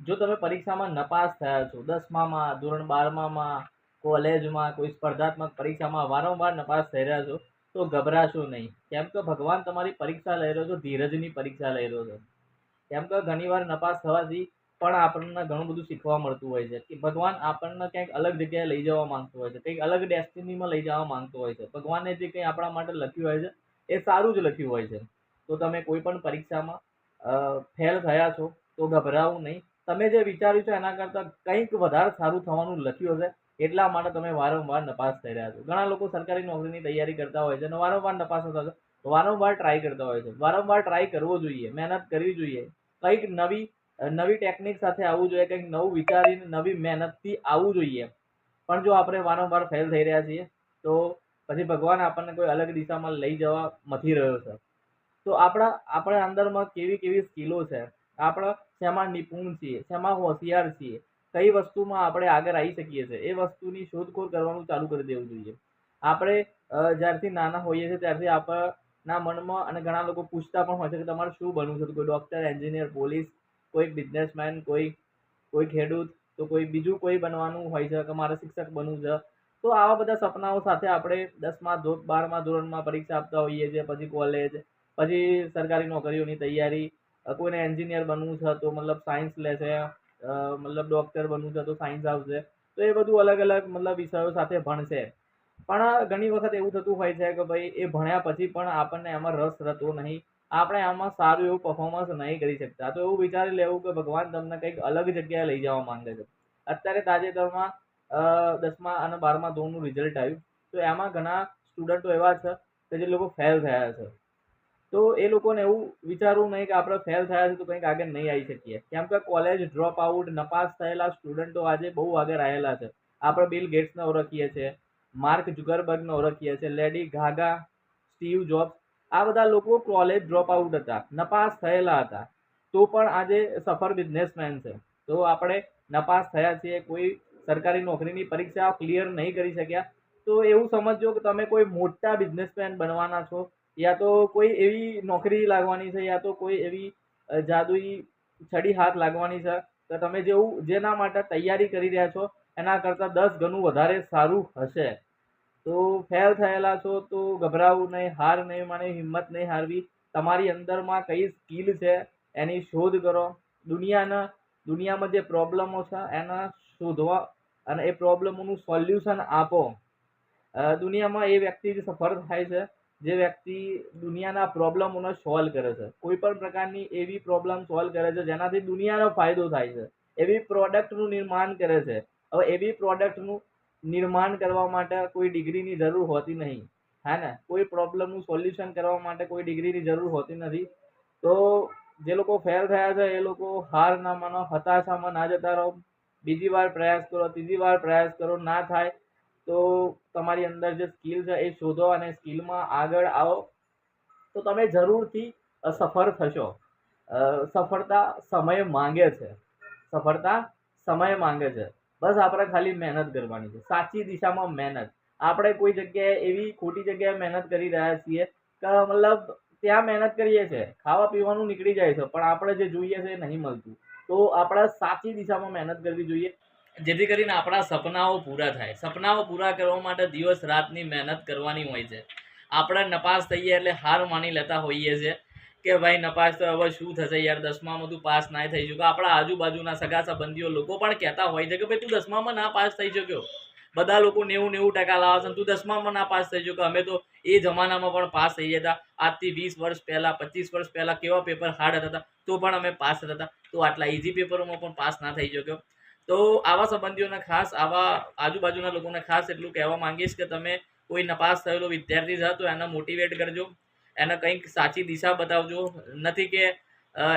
જો તમે પરીક્ષામાં નપાસ થયા છો, 10મામાં, ધોરણ 12મામાં, કોલેજમાં, કોઈ સ્પર્ધાત્મક પરીક્ષામાં વારંવાર નપાસ થઈ રહ્યા છો, તો ગભરાશો નહીં. કેમ કે ભગવાન તમારી પરીક્ષા લઈ રહ્યો છે, ધીરજની પરીક્ષા લઈ રહ્યો છે. કેમ કે ઘણીવાર નપાસ થવાથી પણ આપણને ઘણું બધું શીખવા મળતું હોય છે કે ભગવાન આપણને ક્યાંક અલગ જગ્યાએ લઈ જવા માંગતો હોય છે, કંઈક અલગ ડેસ્ટિનીમાં લઈ જવા માંગતો હોય છે. ભગવાને જે કંઈ આપણા માટે લખ્યું હોય છે એ સારું જ લખ્યું હોય છે. તો તમે કોઈ પણ પરીક્ષામાં ફેલ થયા છો તો ગભરાવું નહીં. તમે જે વિચાર્યું છે એના કરતાં કંઈક વધારે સારું થવાનું લખ્યું હશે, એટલા માટે તમે વારંવાર નપાસ થઈ રહ્યા છો. ઘણા લોકો સરકારી નોકરીની તૈયારી કરતા હોય છે અને વારંવાર નપાસ થતા છે. વારંવાર ટ્રાય કરતા હોય છે. વારંવાર ટ્રાય કરવો જોઈએ, મહેનત કરવી જોઈએ, કંઈક નવી નવી ટેકનિક સાથે આવવું જોઈએ, કંઈક નવું વિચારીને નવી મહેનતથી આવવું જોઈએ. પણ જો આપણે વારંવાર ફેલ થઈ રહ્યા છીએ તો પછી ભગવાન આપણને કોઈ અલગ દિશામાં લઈ જવા મથી રહ્યો છે. તો આપણા અંદરમાં કેવી કેવી સ્કિલો છે, આપણે શેમાં નિપુણ છીએ, શેમાં હોશિયાર છીએ, કઈ વસ્તુમાં આપણે આગળ આવી શકીએ છીએ, એ વસ્તુની શોધખોળ કરવાનું ચાલુ કરી દેવું જોઈએ. આપણે જ્યારથી નાના હોઈએ છીએ ત્યારથી આપણા મનમાં, અને ઘણા લોકો પૂછતા પણ હોય છે કે તમારે શું બનવું છે, તો કોઈ ડૉક્ટર, એન્જિનિયર, પોલીસ, કોઈ બિઝનેસમેન, કોઈ કોઈ ખેડૂત, તો કોઈ બીજું કોઈ બનવાનું હોય છે કે મારે શિક્ષક બનવું છે. તો આવા બધા સપનાઓ સાથે આપણે 10મા 12મા ધોરણમાં પરીક્ષા આપતા હોઈએ છીએ, પછી કોલેજ, પછી સરકારી નોકરીઓની તૈયારી. કોઈને એન્જિનિયર બનવું છે તો મતલબ સાયન્સ લેશે, મતલબ ડૉક્ટર બનવું છે તો સાયન્સ આવશે. તો એ બધું અલગ અલગ મતલબ વિષયો સાથે ભણશે. પણ ઘણી વખત એવું થતું હોય છે કે ભાઈ એ ભણ્યા પછી પણ આપણને એમાં રસ રહેતો નહીં, આપણે આમાં સારું એવું પરફોર્મન્સ નહીં કરી શકતા. તો એવું વિચારી લેવું કે ભગવાન તમને કંઈક અલગ જગ્યાએ લઈ જવા માંગે છે. અત્યારે તાજેતરમાં 10મા અને 12મા ધોરણનું રિઝલ્ટ આવ્યું, તો એમાં ઘણા સ્ટુડન્ટો એવા છે કે જે લોકો ફેલ થયા છે. તો એ લોકોને એવું વિચારવું નહીં કે આપણે ફેલ થયા છે તો કંઈક આગળ નહીં આવી શકીએ. કેમ કે કોલેજ ડ્રોપ આઉટ, નપાસ થયેલા સ્ટુડન્ટો આજે બહુ આગળ આવેલા છે. આપણે બિલ ગેટ્સને ઓળખીએ છીએ, માર્ક ઝુકરબર્ગને ઓળખીએ છીએ, લેડી ગાગા, સ્ટીવ જોબ્સ. આ બધા લોકો કોલેજ ડ્રોપ આઉટ હતા, નપાસ થયેલા હતા, તો પણ આજે સફળ બિઝનેસમેન છે. તો આપણે નપાસ થયા છીએ, કોઈ સરકારી નોકરીની પરીક્ષા ક્લિયર નહીં કરી શક્યા, તો એવું સમજજો કે તમે કોઈ મોટા બિઝનેસમેન બનવાના છો, યા તો કોઈ એવી નોકરી લાગવાની છે, યા તો કોઈ એવી જાદુઈ છડી હાથ લાગવાની છે કે તમે જેના માટે તૈયારી કરી રહ્યા છો એના કરતાં 10 ગણું વધારે સારું હશે. તો ફેલ થયેલા છો તો ગભરાવું નહીં, હાર નહીં માની, હિંમત નહીં હારવી. તમારી અંદરમાં કઈ સ્કિલ છે એની શોધ કરો. દુનિયામાં જે પ્રોબ્લેમો છે એના શોધવા અને એ પ્રોબ્લેમોનું સોલ્યુશન આપો. દુનિયામાં એ વ્યક્તિ જ સફળ થાય છે જે વ્યક્તિ દુનિયાના પ્રોબ્લેમોને સોલ્વ કરે છે. કોઈ પણ પ્રકારની એવી પ્રોબ્લેમ સોલ્વ કરે છે જેનાથી દુનિયાનો ફાયદો થાય છે, એવી પ્રોડક્ટનું નિર્માણ કરે છે. હવે એવી પ્રોડક્ટનું નિર્માણ કરવા માટે કોઈ ડિગ્રીની જરૂર હોતી નહીં, હે ને? કોઈ પ્રોબ્લેમનું સોલ્યુશન કરવા માટે કોઈ ડિગ્રીની જરૂર હોતી નથી. તો જે લોકો ફેલ થયા છે એ લોકો હાર ના માનો, હતાશામાં ના જતા રહો. બીજી વાર પ્રયાસ કરો, ત્રીજી વાર પ્રયાસ કરો, ના થાય તો તમારી અંદર જે સ્કિલ છે એ શોધો અને સ્કિલમાં આગળ આવો, તો તમે જરૂરથી સફળ થશો. સફળતા સમય માંગે છે, સફળતા સમય માંગે છે. બસ આપણે ખાલી મહેનત કરવાની છે, સાચી દિશામાં મહેનત. આપણે કોઈ જગ્યાએ એવી ખોટી જગ્યાએ મહેનત કરી રહ્યા છીએ કે મતલબ ત્યાં મહેનત કરીએ છીએ, ખાવા પીવાનું નીકળી જાય છે, પણ આપણે જે જોઈએ છે એ નહીં મળતું. તો આપણે સાચી દિશામાં મહેનત કરવી જોઈએ, જેથી કરીને આપણા સપનાઓ પૂરા થાય. સપનાઓ પૂરા કરવા માટે દિવસ રાતની મહેનત કરવાની હોય છે. આપણે નપાસ થઈએ એટલે હાર માની લેતા હોઈએ છીએ કે ભાઈ નપાસ તો હવે શું થશે યાર, 10મામાં તું પાસ ના થઈ શક્યો. આપણા આજુબાજુના સગા સંબંધીઓ લોકો પણ કહેતા હોય છે કે ભાઈ તું 10મામાં ના પાસ થઈ શક્યો. બધા લોકો 90-90% લાવે છે, તું 10મામાં ના પાસ થઈ શક્યો. અમે તો એ જમાનામાં પણ પાસ થઈ જતા. આજથી 20 વર્ષ પહેલાં, 25 વર્ષ પહેલાં કેવા પેપર હાર્ડ હતા તો પણ અમે પાસ થતા હતા. તો આટલા ઇઝી પેપરોમાં પણ પાસ ના થઈ શક્યો. તો આવા સંબંધીઓને ખાસ, આવા આજુબાજુના લોકોને ખાસ એટલું કહેવા માંગીશ કે તમે કોઈ નપાસ થયેલો વિદ્યાર્થી છે તો એને મોટિવેટ કરજો, એને કંઈક સાચી દિશા બતાવજો. નથી કે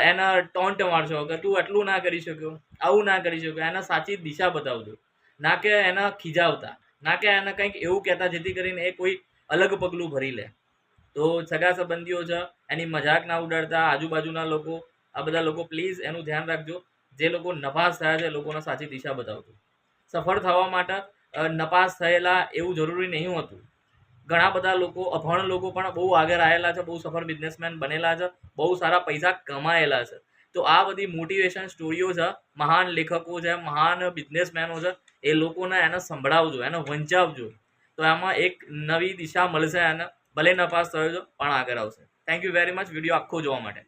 એને ટોન્ટ મારશો કે તું આટલું ના કરી શક્યો, આવું ના કરી શક્યો. એને સાચી દિશા બતાવજો, ના કે એને ખીજાવતા, ના કે એને કંઈક એવું કહેતા જેથી કરીને એ કોઈ અલગ પગલું ભરી લે. તો સગા સંબંધીઓ છે એની મજાક ના ઉડાડતા. આજુબાજુના લોકો, આ બધા લોકો પ્લીઝ એનું ધ્યાન રાખજો. જે લોકો નપાસ થયા છે એ લોકોને સાચી દિશા બતાવજો. સફળ થવા માટે નપાસ થયેલા એવું જરૂરી નહીં હોતું. ઘણા બધા લોકો, અભણ લોકો પણ બહુ આગળ આવેલા છે, બહુ સફળ બિઝનેસમેન બનેલા છે, બહુ સારા પૈસા કમાયેલા છે. તો તો આ બધી મોટિવેશન સ્ટોરીઓ છે, મહાન લેખકો છે, મહાન બિઝનેસમેનો છે, એ લોકોને એને સંભળાવજો, એને વંચાવજો, તો એમાં એક નવી દિશા મળશે એને. ભલે નપાસ થયો છો પણ આગળ આવશે. Thank you very much video આખો જોવા માટે.